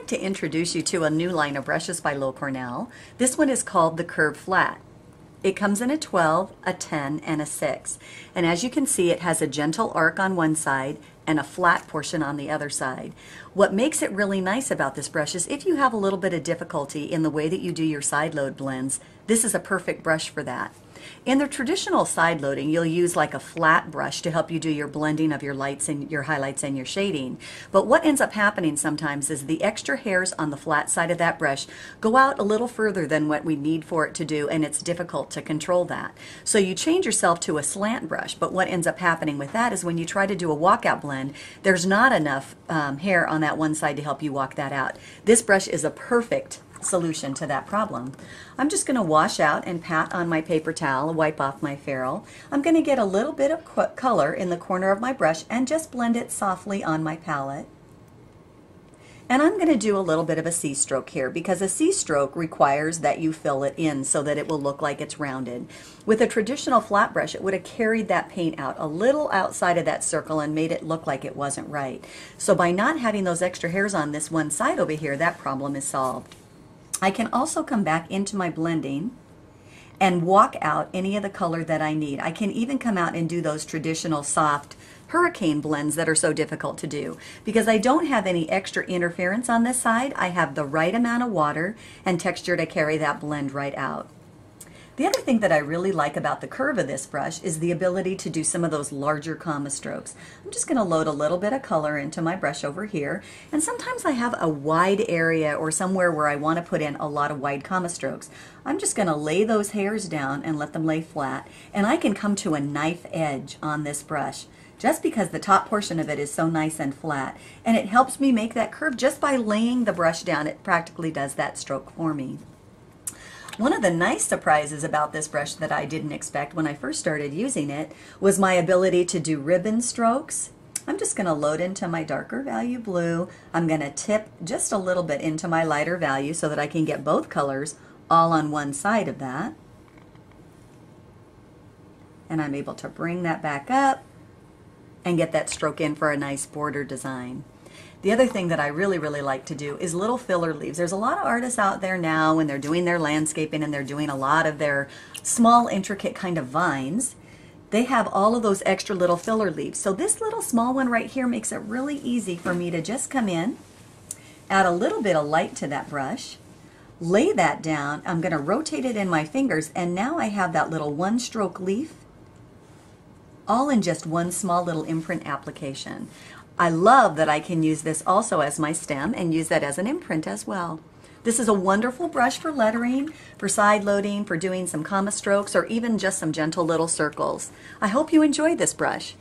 like to introduce you to a new line of brushes by Low Cornell. This one is called the CurvedFlat. It comes in a 12, a 10, and a 6. And as you can see, it has a gentle arc on one side and a flat portion on the other side. What makes it really nice about this brush is if you have a little bit of difficulty in the way that you do your side load blends, this is a perfect brush for that. In the traditional side loading, you'll use like a flat brush to help you do your blending of your lights and your highlights and your shading. But what ends up happening sometimes is the extra hairs on the flat side of that brush go out a little further than what we need for it to do, and it's difficult to control that. So you change yourself to a slant brush, but what ends up happening with that is when you try to do a walkout blend, there's not enough hair on that one side to help you walk that out. This brush is a perfect solution to that problem. I'm just going to wash out and pat on my paper towel, wipe off my ferrule. I'm going to get a little bit of color in the corner of my brush and just blend it softly on my palette. And I'm going to do a little bit of a C-stroke here because a C-stroke requires that you fill it in so that it will look like it's rounded. With a traditional flat brush, it would have carried that paint out a little outside of that circle and made it look like it wasn't right. So by not having those extra hairs on this one side over here, that problem is solved. I can also come back into my blending and walk out any of the color that I need. I can even come out and do those traditional soft hurricane blends that are so difficult to do. Because I don't have any extra interference on this side, I have the right amount of water and texture to carry that blend right out. The other thing that I really like about the curve of this brush is the ability to do some of those larger comma strokes. I'm just going to load a little bit of color into my brush over here, and sometimes I have a wide area or somewhere where I want to put in a lot of wide comma strokes. I'm just going to lay those hairs down and let them lay flat, and I can come to a knife edge on this brush just because the top portion of it is so nice and flat, and it helps me make that curve just by laying the brush down. It practically does that stroke for me. One of the nice surprises about this brush that I didn't expect when I first started using it was my ability to do ribbon strokes. I'm just going to load into my darker value blue. I'm going to tip just a little bit into my lighter value so that I can get both colors all on one side of that. And I'm able to bring that back up and get that stroke in for a nice border design. The other thing that I really like to do is little filler leaves. There's a lot of artists out there now when they're doing their landscaping and they're doing a lot of their small intricate kind of vines. They have all of those extra little filler leaves. So this little small one right here makes it really easy for me to just come in, add a little bit of light to that brush, lay that down. I'm going to rotate it in my fingers, and now I have that little one stroke leaf all in just one small little imprint application. I love that I can use this also as my stem and use that as an imprint as well. This is a wonderful brush for lettering, for side loading, for doing some comma strokes, or even just some gentle little circles. I hope you enjoyed this brush.